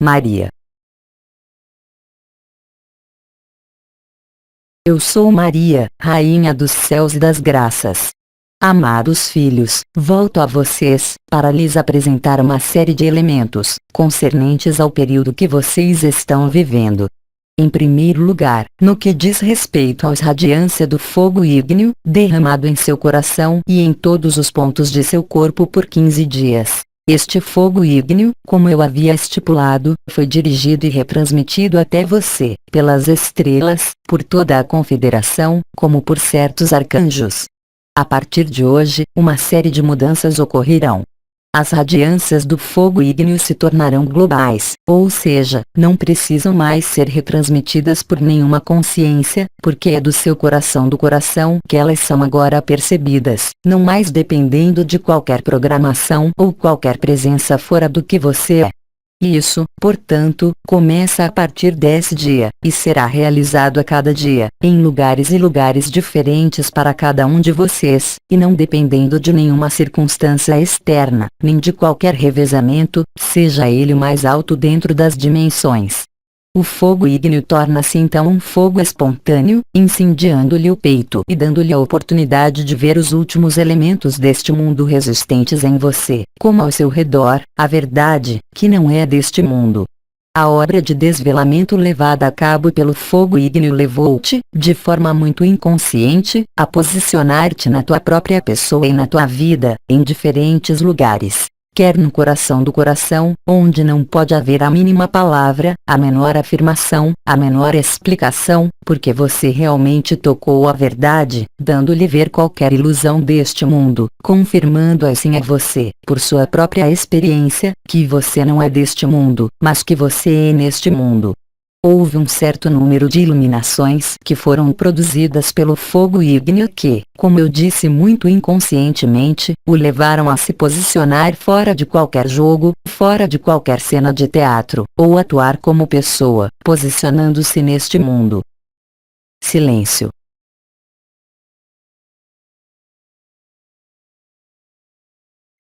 Maria. Eu sou Maria, Rainha dos céus e das graças. Amados filhos, volto a vocês, para lhes apresentar uma série de elementos, concernentes ao período que vocês estão vivendo. Em primeiro lugar, no que diz respeito à radiância do fogo ígneo, derramado em seu coração e em todos os pontos de seu corpo por 15 dias. Este fogo ígneo, como eu havia estipulado, foi dirigido e retransmitido até você, pelas estrelas, por toda a confederação, como por certos arcanjos. A partir de hoje, uma série de mudanças ocorrerão. As radiâncias do fogo ígneo se tornarão globais, ou seja, não precisam mais ser retransmitidas por nenhuma consciência, porque é do seu coração que elas são agora percebidas, não mais dependendo de qualquer programação ou qualquer presença fora do que você é. Isso, portanto, começa a partir desse dia, e será realizado a cada dia, em lugares e lugares diferentes para cada um de vocês, e não dependendo de nenhuma circunstância externa, nem de qualquer revezamento, seja ele o mais alto dentro das dimensões. O fogo ígneo torna-se então um fogo espontâneo, incendiando-lhe o peito e dando-lhe a oportunidade de ver os últimos elementos deste mundo resistentes em você, como ao seu redor, a verdade, que não é deste mundo. A obra de desvelamento levada a cabo pelo fogo ígneo levou-te, de forma muito inconsciente, a posicionar-te na tua própria pessoa e na tua vida, em diferentes lugares. Quer no coração do coração, onde não pode haver a mínima palavra, a menor afirmação, a menor explicação, porque você realmente tocou a verdade, dando-lhe ver qualquer ilusão deste mundo, confirmando assim a você, por sua própria experiência, que você não é deste mundo, mas que você é neste mundo. Houve um certo número de iluminações que foram produzidas pelo fogo ígneo que, como eu disse muito inconscientemente, o levaram a se posicionar fora de qualquer jogo, fora de qualquer cena de teatro, ou atuar como pessoa, posicionando-se neste mundo. Silêncio.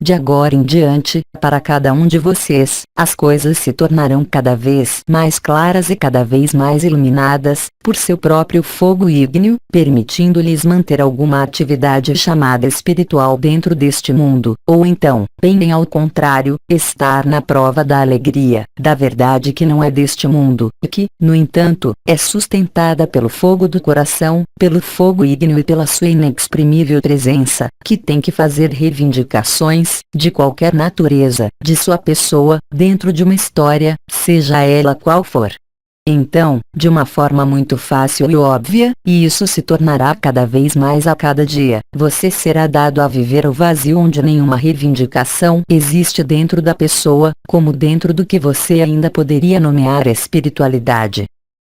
De agora em diante, para cada um de vocês, as coisas se tornarão cada vez mais claras e cada vez mais iluminadas, por seu próprio fogo ígneo, permitindo-lhes manter alguma atividade chamada espiritual dentro deste mundo, ou então, bem ao contrário, estar na prova da alegria, da verdade que não é deste mundo, e que, no entanto, é sustentada pelo fogo do coração, pelo fogo ígneo e pela sua inexprimível presença, que tem que fazer reivindicações, de qualquer natureza, de sua pessoa, dentro de uma história, seja ela qual for. Então, de uma forma muito fácil e óbvia, e isso se tornará cada vez mais a cada dia, você será dado a viver o vazio onde nenhuma reivindicação existe dentro da pessoa, como dentro do que você ainda poderia nomear espiritualidade.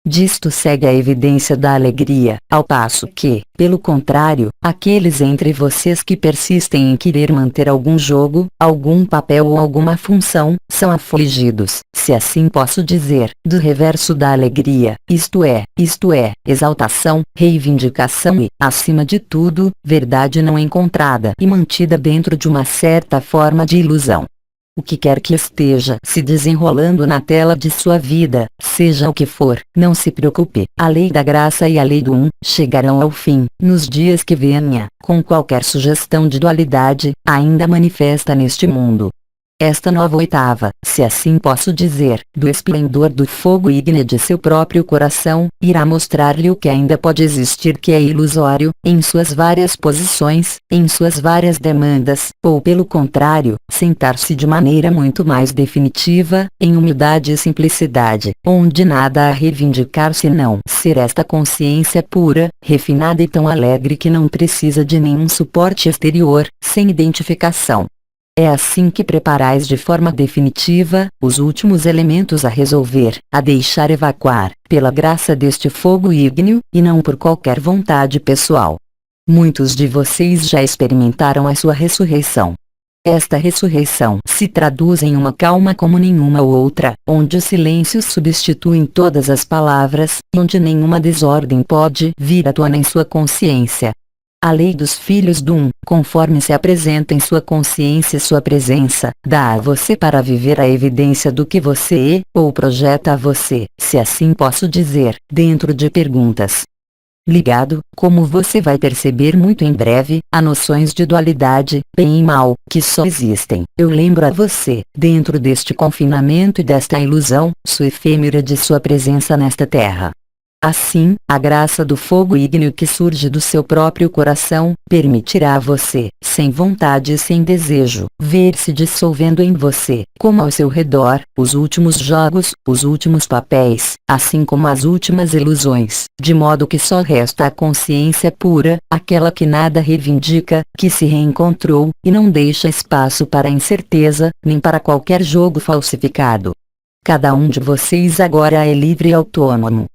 Disto segue a evidência da alegria, ao passo que, pelo contrário, aqueles entre vocês que persistem em querer manter algum jogo, algum papel ou alguma função, são afligidos, se assim posso dizer, do reverso da alegria, isto é, exaltação, reivindicação e, acima de tudo, verdade não encontrada e mantida dentro de uma certa forma de ilusão. O que quer que esteja se desenrolando na tela de sua vida, seja o que for, não se preocupe, a lei da graça e a lei do chegarão ao fim, nos dias que venha, com qualquer sugestão de dualidade, ainda manifesta neste mundo. Esta nova oitava, se assim posso dizer, do esplendor do fogo ígneo de seu próprio coração, irá mostrar-lhe o que ainda pode existir que é ilusório, em suas várias posições, em suas várias demandas, ou pelo contrário, sentar-se de maneira muito mais definitiva, em humildade e simplicidade, onde nada a reivindicar senão ser esta consciência pura, refinada e tão alegre que não precisa de nenhum suporte exterior, sem identificação. É assim que preparais de forma definitiva, os últimos elementos a resolver, a deixar evacuar, pela graça deste fogo ígneo, e não por qualquer vontade pessoal. Muitos de vocês já experimentaram a sua ressurreição. Esta ressurreição se traduz em uma calma como nenhuma outra, onde o silêncio substitui todas as palavras, onde nenhuma desordem pode vir à tona em sua consciência. A lei dos filhos do conforme se apresenta em sua consciência sua presença, dá a você para viver a evidência do que você é, ou projeta a você, se assim posso dizer, dentro de perguntas. Ligado, como você vai perceber muito em breve, há noções de dualidade, bem e mal, que só existem. Eu lembro a você, dentro deste confinamento e desta ilusão, sua efêmera de sua presença nesta terra. Assim, a graça do fogo ígneo que surge do seu próprio coração, permitirá a você, sem vontade e sem desejo, ver-se dissolvendo em você, como ao seu redor, os últimos jogos, os últimos papéis, assim como as últimas ilusões, de modo que só resta a consciência pura, aquela que nada reivindica, que se reencontrou, e não deixa espaço para a incerteza, nem para qualquer jogo falsificado. Cada um de vocês agora é livre e autônomo.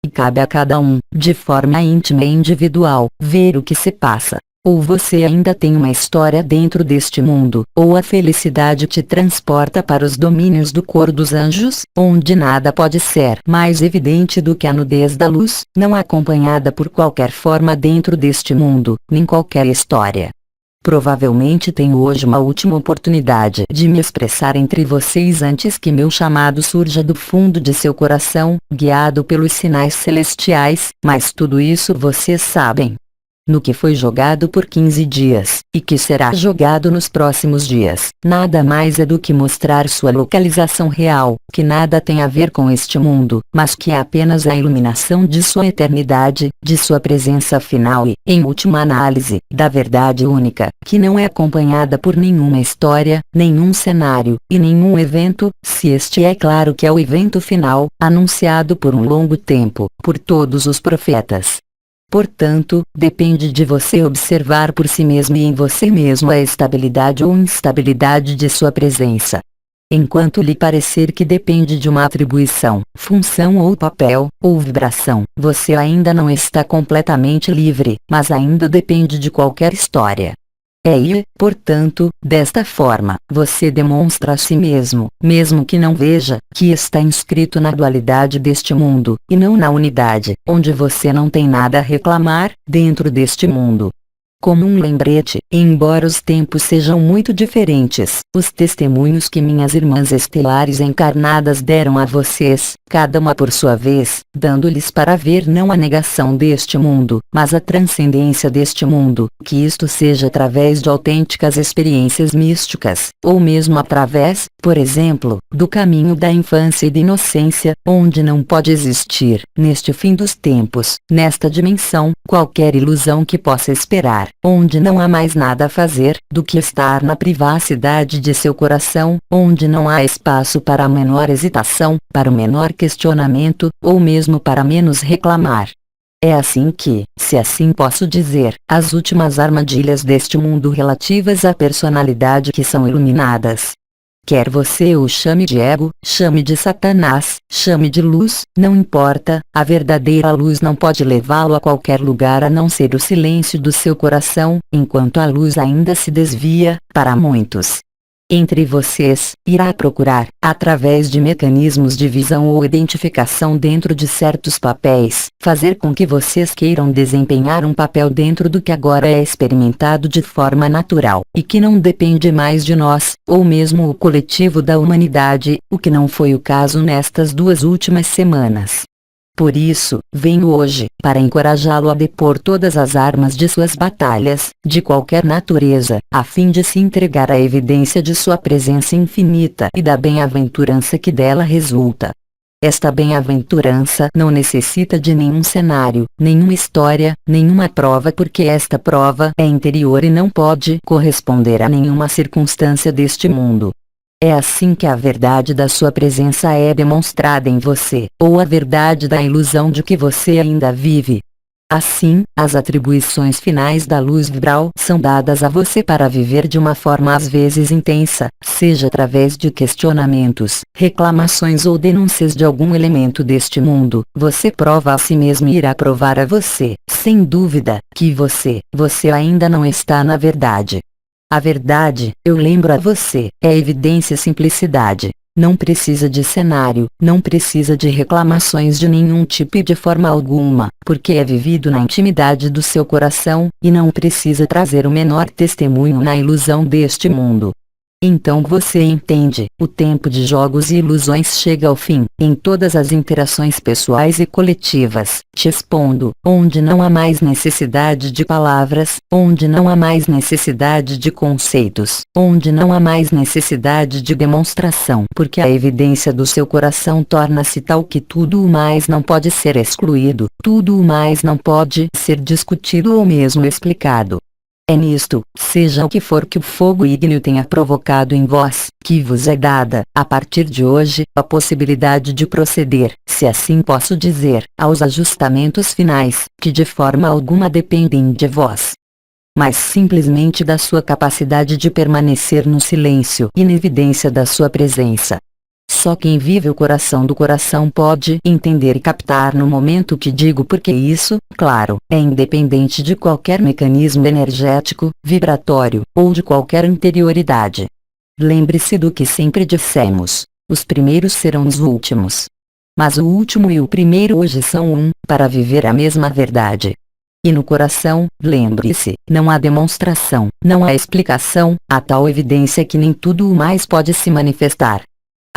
E cabe a cada um, de forma íntima e individual, ver o que se passa. Ou você ainda tem uma história dentro deste mundo, ou a felicidade te transporta para os domínios do coro dos anjos, onde nada pode ser mais evidente do que a nudez da luz, não acompanhada por qualquer forma dentro deste mundo, nem qualquer história. Provavelmente tenho hoje uma última oportunidade de me expressar entre vocês antes que meu chamado surja do fundo de seu coração, guiado pelos sinais celestiais, mas tudo isso vocês sabem. No que foi jogado por 15 dias, e que será jogado nos próximos dias, nada mais é do que mostrar sua localização real, que nada tem a ver com este mundo, mas que é apenas a iluminação de sua eternidade, de sua presença final e, em última análise, da verdade única, que não é acompanhada por nenhuma história, nenhum cenário, e nenhum evento, se este é claro que é o evento final, anunciado por um longo tempo, por todos os profetas. Portanto, depende de você observar por si mesmo e em você mesmo a estabilidade ou instabilidade de sua presença. Enquanto lhe parecer que depende de uma atribuição, função ou papel, ou vibração, você ainda não está completamente livre, mas ainda depende de qualquer história. E, portanto, desta forma, você demonstra a si mesmo, mesmo que não veja, que está inscrito na dualidade deste mundo, e não na unidade, onde você não tem nada a reclamar, dentro deste mundo. Como um lembrete, embora os tempos sejam muito diferentes, os testemunhos que minhas irmãs estelares encarnadas deram a vocês, cada uma por sua vez, dando-lhes para ver não a negação deste mundo, mas a transcendência deste mundo, que isto seja através de autênticas experiências místicas, ou mesmo através, por exemplo, do caminho da infância e da inocência, onde não pode existir, neste fim dos tempos, nesta dimensão, qualquer ilusão que possa esperar, onde não há mais nada a fazer, do que estar na privacidade de seu coração, onde não há espaço para a menor hesitação, para o menor questionamento, ou mesmo para menos reclamar. É assim que, se assim posso dizer, as últimas armadilhas deste mundo relativas à personalidade que são iluminadas. Quer você o chame de ego, chame de Satanás, chame de luz, não importa, a verdadeira luz não pode levá-lo a qualquer lugar a não ser o silêncio do seu coração, enquanto a luz ainda se desvia, para muitos. Entre vocês, irá procurar, através de mecanismos de visão ou identificação dentro de certos papéis, fazer com que vocês queiram desempenhar um papel dentro do que agora é experimentado de forma natural, e que não depende mais de nós, ou mesmo o coletivo da humanidade, o que não foi o caso nestas 2 últimas semanas. Por isso, venho hoje, para encorajá-lo a depor todas as armas de suas batalhas, de qualquer natureza, a fim de se entregar à evidência de sua presença infinita e da bem-aventurança que dela resulta. Esta bem-aventurança não necessita de nenhum cenário, nenhuma história, nenhuma prova porque esta prova é interior e não pode corresponder a nenhuma circunstância deste mundo. É assim que a verdade da sua presença é demonstrada em você, ou a verdade da ilusão de que você ainda vive. Assim, as atribuições finais da luz vibral são dadas a você para viver de uma forma às vezes intensa, seja através de questionamentos, reclamações ou denúncias de algum elemento deste mundo. Você prova a si mesmo e irá provar a você, sem dúvida, que você ainda não está na verdade. A verdade, eu lembro a você, é evidência e simplicidade. Não precisa de cenário, não precisa de reclamações de nenhum tipo e de forma alguma, porque é vivido na intimidade do seu coração, e não precisa trazer o menor testemunho na ilusão deste mundo. Então você entende, o tempo de jogos e ilusões chega ao fim, em todas as interações pessoais e coletivas, te expondo, onde não há mais necessidade de palavras, onde não há mais necessidade de conceitos, onde não há mais necessidade de demonstração, porque a evidência do seu coração torna-se tal que tudo o mais não pode ser excluído, tudo o mais não pode ser discutido ou mesmo explicado. É nisto, seja o que for que o fogo ígneo tenha provocado em vós, que vos é dada, a partir de hoje, a possibilidade de proceder, se assim posso dizer, aos ajustamentos finais, que de forma alguma dependem de vós, mas simplesmente da sua capacidade de permanecer no silêncio e na evidência da sua presença. Só quem vive o coração do coração pode entender e captar no momento que digo, porque isso, claro, é independente de qualquer mecanismo energético, vibratório, ou de qualquer interioridade. Lembre-se do que sempre dissemos: os primeiros serão os últimos. Mas o último e o primeiro hoje são um, para viver a mesma verdade. E no coração, lembre-se, não há demonstração, não há explicação, há tal evidência que nem tudo o mais pode se manifestar.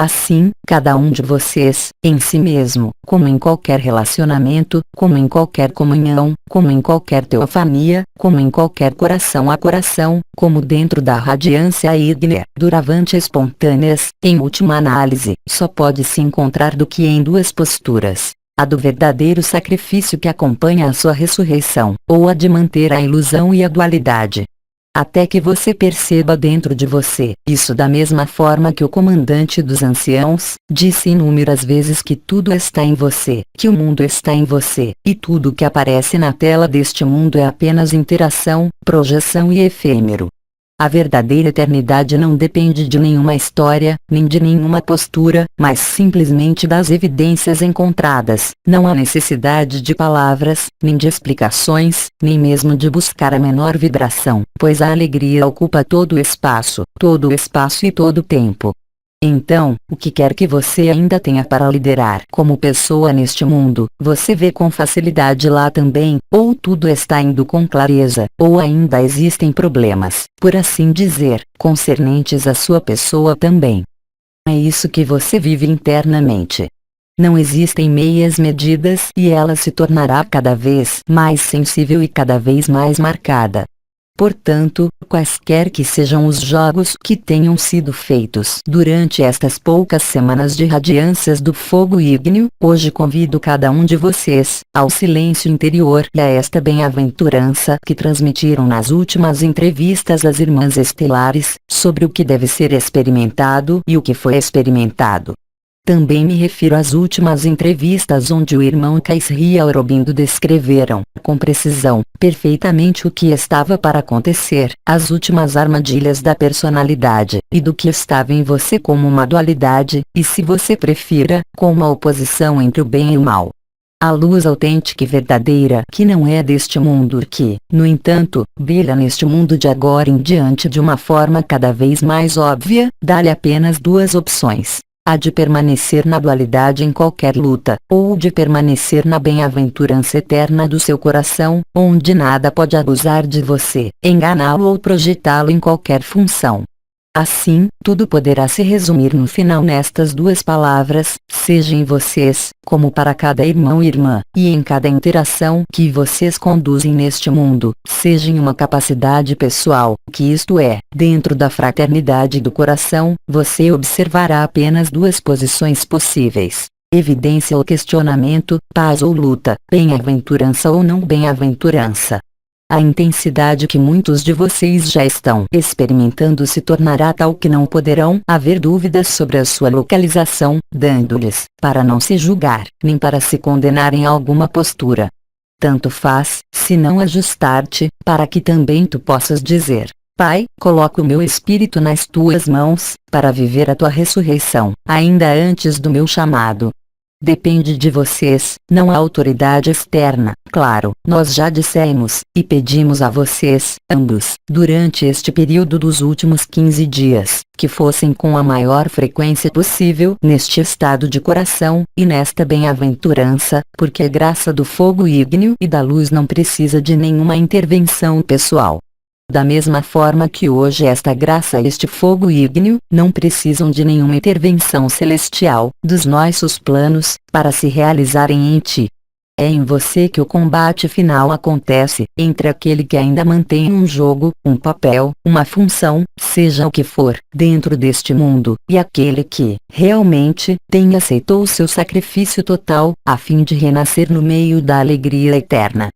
Assim, cada um de vocês, em si mesmo, como em qualquer relacionamento, como em qualquer comunhão, como em qualquer teofania, como em qualquer coração a coração, como dentro da radiância ígnea, duravante espontâneas, em última análise, só pode se encontrar do que em duas posturas: a do verdadeiro sacrifício que acompanha a sua ressurreição, ou a de manter a ilusão e a dualidade. Até que você perceba dentro de você, isso da mesma forma que o comandante dos anciãos, disse inúmeras vezes que tudo está em você, que o mundo está em você, e tudo que aparece na tela deste mundo é apenas interação, projeção e efêmero. A verdadeira eternidade não depende de nenhuma história, nem de nenhuma postura, mas simplesmente das evidências encontradas. Não há necessidade de palavras, nem de explicações, nem mesmo de buscar a menor vibração, pois a alegria ocupa todo o espaço e todo o tempo. Então, o que quer que você ainda tenha para liderar como pessoa neste mundo, você vê com facilidade lá também, ou tudo está indo com clareza, ou ainda existem problemas, por assim dizer, concernentes à sua pessoa também. É isso que você vive internamente. Não existem meias medidas e ela se tornará cada vez mais sensível e cada vez mais marcada. Portanto, quaisquer que sejam os jogos que tenham sido feitos durante estas poucas semanas de radiâncias do fogo ígneo, hoje convido cada um de vocês ao silêncio interior e a esta bem-aventurança que transmitiram nas últimas entrevistas as irmãs estelares, sobre o que deve ser experimentado e o que foi experimentado. Também me refiro às últimas entrevistas onde o irmão Kaisri e Aurobindo descreveram, com precisão, perfeitamente o que estava para acontecer, as últimas armadilhas da personalidade, e do que estava em você como uma dualidade, e se você prefira, como uma oposição entre o bem e o mal. A luz autêntica e verdadeira que não é deste mundo que, no entanto, brilha neste mundo de agora em diante de uma forma cada vez mais óbvia, dá-lhe apenas duas opções: a de permanecer na dualidade em qualquer luta, ou de permanecer na bem-aventurança eterna do seu coração, onde nada pode abusar de você, enganá-lo ou projetá-lo em qualquer função. Assim, tudo poderá se resumir no final nestas duas palavras: seja em vocês, como para cada irmão e irmã, e em cada interação que vocês conduzem neste mundo, seja em uma capacidade pessoal, que isto é, dentro da fraternidade do coração, você observará apenas duas posições possíveis: evidência ou questionamento, paz ou luta, bem-aventurança ou não bem-aventurança. A intensidade que muitos de vocês já estão experimentando se tornará tal que não poderão haver dúvidas sobre a sua localização, dando-lhes, para não se julgar, nem para se condenar em alguma postura. Tanto faz, se não ajustar-te, para que também tu possas dizer: Pai, coloco o meu espírito nas tuas mãos, para viver a tua ressurreição, ainda antes do meu chamado. Depende de vocês, não há autoridade externa, claro. Nós já dissemos, e pedimos a vocês, ambos, durante este período dos últimos 15 dias, que fossem com a maior frequência possível neste estado de coração, e nesta bem-aventurança, porque a graça do fogo ígneo e da luz não precisa de nenhuma intervenção pessoal. Da mesma forma que hoje esta graça e este fogo ígneo, não precisam de nenhuma intervenção celestial, dos nossos planos, para se realizarem em ti. É em você que o combate final acontece, entre aquele que ainda mantém um jogo, um papel, uma função, seja o que for, dentro deste mundo, e aquele que, realmente, aceitou o seu sacrifício total, a fim de renascer no meio da alegria eterna.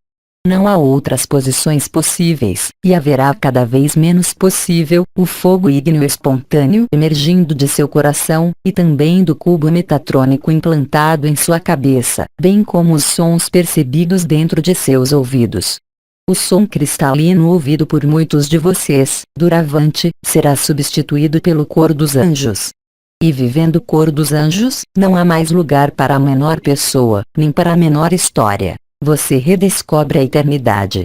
Não há outras posições possíveis, e haverá cada vez menos possível, o fogo ígneo espontâneo emergindo de seu coração, e também do cubo metatrônico implantado em sua cabeça, bem como os sons percebidos dentro de seus ouvidos. O som cristalino ouvido por muitos de vocês, doravante, será substituído pelo coro dos anjos. E vivendo o coro dos anjos, não há mais lugar para a menor pessoa, nem para a menor história. Você redescobre a eternidade.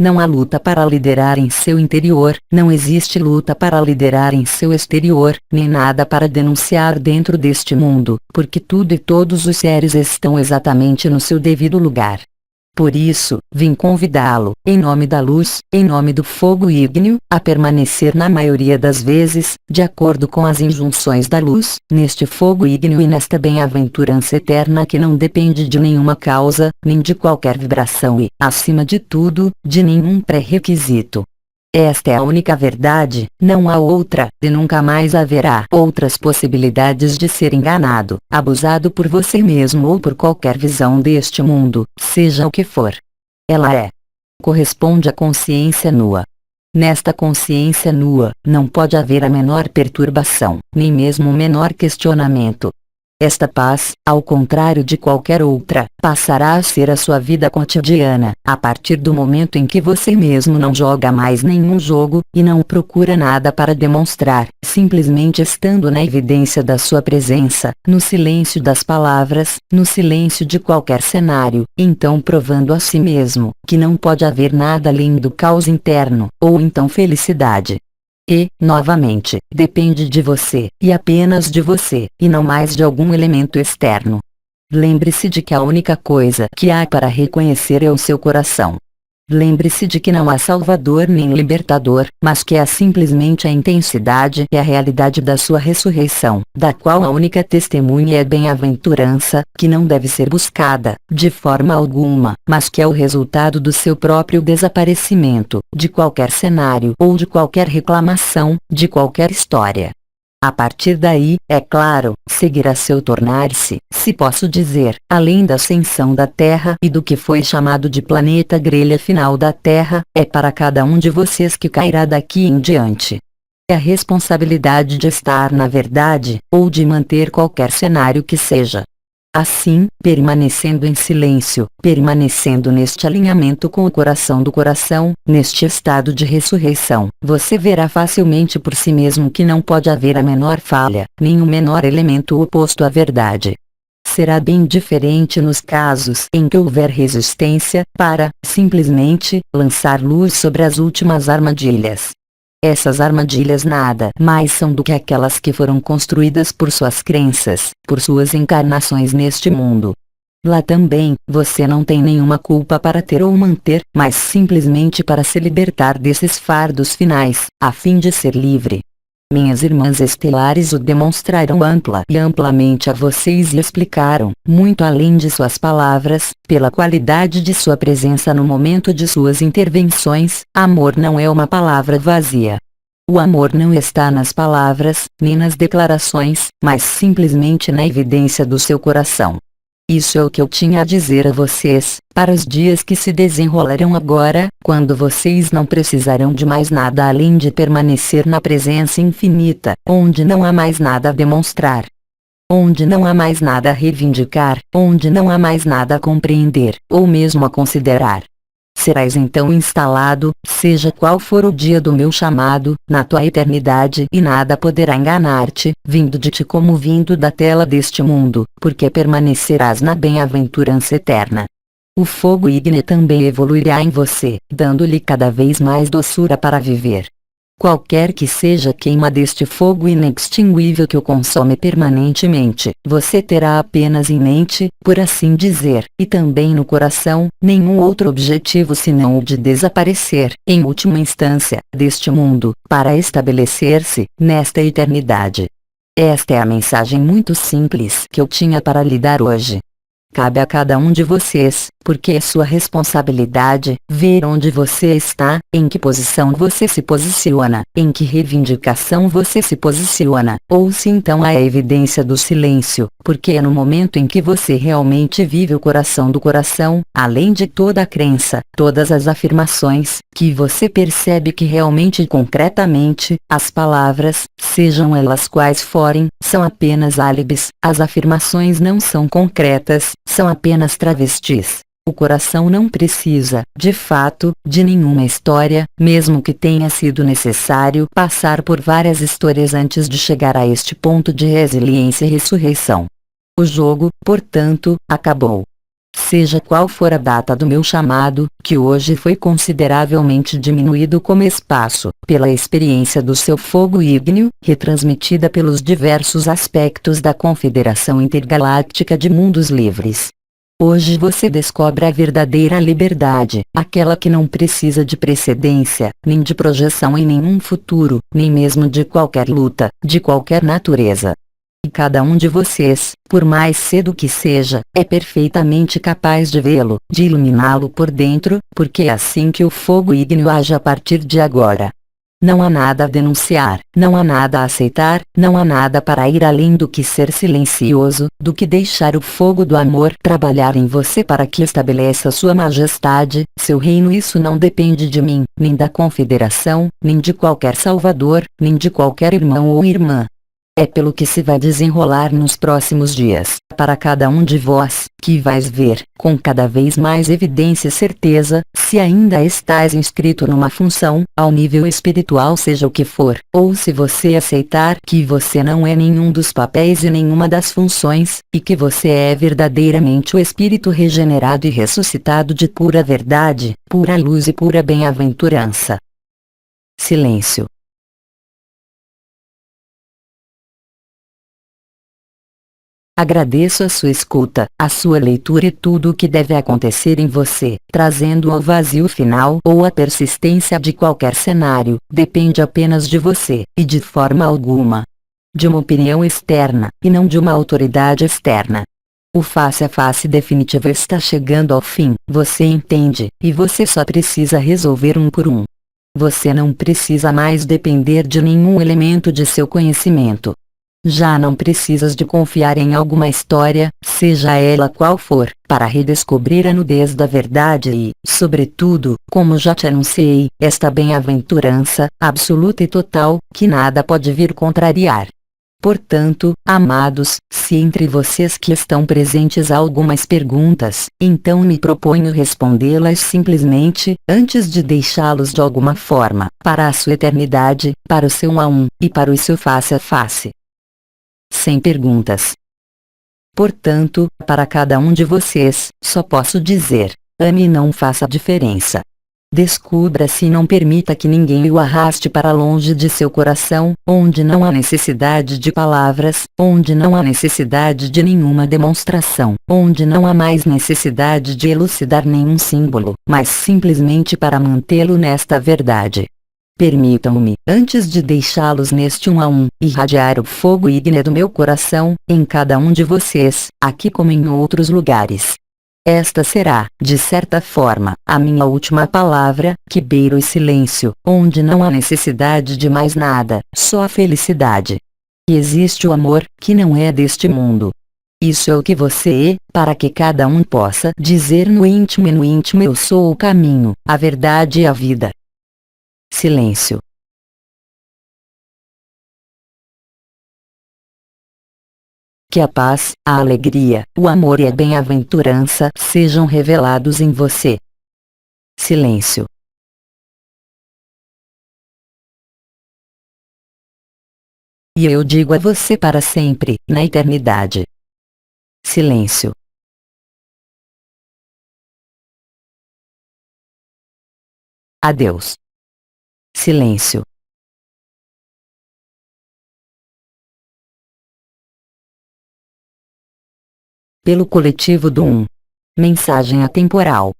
Não há luta para liderar em seu interior, não existe luta para liderar em seu exterior, nem nada para denunciar dentro deste mundo, porque tudo e todos os seres estão exatamente no seu devido lugar. Por isso, vim convidá-lo, em nome da luz, em nome do fogo ígneo, a permanecer na maioria das vezes, de acordo com as injunções da luz, neste fogo ígneo e nesta bem-aventurança eterna que não depende de nenhuma causa, nem de qualquer vibração e, acima de tudo, de nenhum pré-requisito. Esta é a única verdade, não há outra, e nunca mais haverá outras possibilidades de ser enganado, abusado por você mesmo ou por qualquer visão deste mundo, seja o que for. Ela é. Corresponde à consciência nua. Nesta consciência nua, não pode haver a menor perturbação, nem mesmo o menor questionamento. Esta paz, ao contrário de qualquer outra, passará a ser a sua vida cotidiana, a partir do momento em que você mesmo não joga mais nenhum jogo, e não procura nada para demonstrar, simplesmente estando na evidência da sua presença, no silêncio das palavras, no silêncio de qualquer cenário, então provando a si mesmo, que não pode haver nada além do caos interno, ou então felicidade. E, novamente, depende de você, e apenas de você, e não mais de algum elemento externo. Lembre-se de que a única coisa que há para reconhecer é o seu coração. Lembre-se de que não há salvador nem libertador, mas que há simplesmente a intensidade e a realidade da sua ressurreição, da qual a única testemunha é a bem-aventurança, que não deve ser buscada, de forma alguma, mas que é o resultado do seu próprio desaparecimento, de qualquer cenário ou de qualquer reclamação, de qualquer história. A partir daí, é claro, seguirá seu tornar-se, se posso dizer, além da ascensão da Terra e do que foi chamado de planeta grelha final da Terra, é para cada um de vocês que cairá daqui em diante. É a responsabilidade de estar na verdade, ou de manter qualquer cenário que seja. Assim, permanecendo em silêncio, permanecendo neste alinhamento com o coração do coração, neste estado de ressurreição, você verá facilmente por si mesmo que não pode haver a menor falha, nem o menor elemento oposto à verdade. Será bem diferente nos casos em que houver resistência, para, simplesmente, lançar luz sobre as últimas armadilhas. Essas armadilhas nada mais são do que aquelas que foram construídas por suas crenças, por suas encarnações neste mundo. Lá também, você não tem nenhuma culpa para ter ou manter, mas simplesmente para se libertar desses fardos finais, a fim de ser livre. Minhas irmãs estelares o demonstraram ampla e amplamente a vocês e explicaram, muito além de suas palavras, pela qualidade de sua presença no momento de suas intervenções. Amor não é uma palavra vazia. O amor não está nas palavras, nem nas declarações, mas simplesmente na evidência do seu coração. Isso é o que eu tinha a dizer a vocês, para os dias que se desenrolarão agora, quando vocês não precisarão de mais nada além de permanecer na presença infinita, onde não há mais nada a demonstrar, onde não há mais nada a reivindicar, onde não há mais nada a compreender, ou mesmo a considerar. Serás então instalado, seja qual for o dia do meu chamado, na tua eternidade, e nada poderá enganar-te, vindo de ti como vindo da tela deste mundo, porque permanecerás na bem-aventurança eterna. O fogo ígneo também evoluirá em você, dando-lhe cada vez mais doçura para viver. Qualquer que seja a queima deste fogo inextinguível que o consome permanentemente, você terá apenas em mente, por assim dizer, e também no coração, nenhum outro objetivo senão o de desaparecer, em última instância, deste mundo, para estabelecer-se, nesta eternidade. Esta é a mensagem muito simples que eu tinha para lhe dar hoje. Cabe a cada um de vocês, porque é sua responsabilidade, ver onde você está, em que posição você se posiciona, em que reivindicação você se posiciona, ou se então há a evidência do silêncio, porque é no momento em que você realmente vive o coração do coração, além de toda a crença, todas as afirmações, que você percebe que realmente e concretamente, as palavras, sejam elas quais forem, são apenas álibis, as afirmações não são concretas, são apenas travestis. O coração não precisa, de fato, de nenhuma história, mesmo que tenha sido necessário passar por várias histórias antes de chegar a este ponto de resiliência e ressurreição. O jogo, portanto, acabou. Seja qual for a data do meu chamado, que hoje foi consideravelmente diminuído como espaço, pela experiência do seu fogo ígneo, retransmitida pelos diversos aspectos da Confederação Intergaláctica de Mundos Livres. Hoje você descobre a verdadeira liberdade, aquela que não precisa de precedência, nem de projeção em nenhum futuro, nem mesmo de qualquer luta, de qualquer natureza. E cada um de vocês, por mais cedo que seja, é perfeitamente capaz de vê-lo, de iluminá-lo por dentro, porque é assim que o fogo ígneo age a partir de agora. Não há nada a denunciar, não há nada a aceitar, não há nada para ir além do que ser silencioso, do que deixar o fogo do amor trabalhar em você para que estabeleça sua majestade, seu reino. Isso não depende de mim, nem da confederação, nem de qualquer salvador, nem de qualquer irmão ou irmã. É pelo que se vai desenrolar nos próximos dias, para cada um de vós, que vais ver, com cada vez mais evidência e certeza, se ainda estás inscrito numa função, ao nível espiritual seja o que for, ou se você aceitar que você não é nenhum dos papéis e nenhuma das funções, e que você é verdadeiramente o espírito regenerado e ressuscitado de pura verdade, pura luz e pura bem-aventurança. Silêncio. Agradeço a sua escuta, a sua leitura e tudo o que deve acontecer em você, trazendo ao vazio final ou a persistência de qualquer cenário, depende apenas de você, e de forma alguma de uma opinião externa, e não de uma autoridade externa. O face a face definitivo está chegando ao fim, você entende, e você só precisa resolver um por um. Você não precisa mais depender de nenhum elemento de seu conhecimento. Já não precisas de confiar em alguma história, seja ela qual for, para redescobrir a nudez da verdade e, sobretudo, como já te anunciei, esta bem-aventurança, absoluta e total, que nada pode vir contrariar. Portanto, amados, se entre vocês que estão presentes há algumas perguntas, então me proponho respondê-las simplesmente, antes de deixá-los de alguma forma, para a sua eternidade, para o seu 1 a 1, e para o seu face a face. Sem perguntas. Portanto, para cada um de vocês, só posso dizer: ame e não faça diferença. Descubra-se e não permita que ninguém o arraste para longe de seu coração, onde não há necessidade de palavras, onde não há necessidade de nenhuma demonstração, onde não há mais necessidade de elucidar nenhum símbolo, mas simplesmente para mantê-lo nesta verdade. Permitam-me, antes de deixá-los neste 1 a 1, irradiar o fogo ígneo do meu coração, em cada um de vocês, aqui como em outros lugares. Esta será, de certa forma, a minha última palavra, que beira o silêncio, onde não há necessidade de mais nada, só a felicidade. E existe o amor, que não é deste mundo. Isso é o que você é, para que cada um possa dizer no íntimo e no íntimo: eu sou o caminho, a verdade e a vida. Silêncio. Que a paz, a alegria, o amor e a bem-aventurança sejam revelados em você. Silêncio. Silêncio. E eu digo a você para sempre, na eternidade. Silêncio. Adeus. Silêncio. Pelo coletivo do 1. Mensagem atemporal.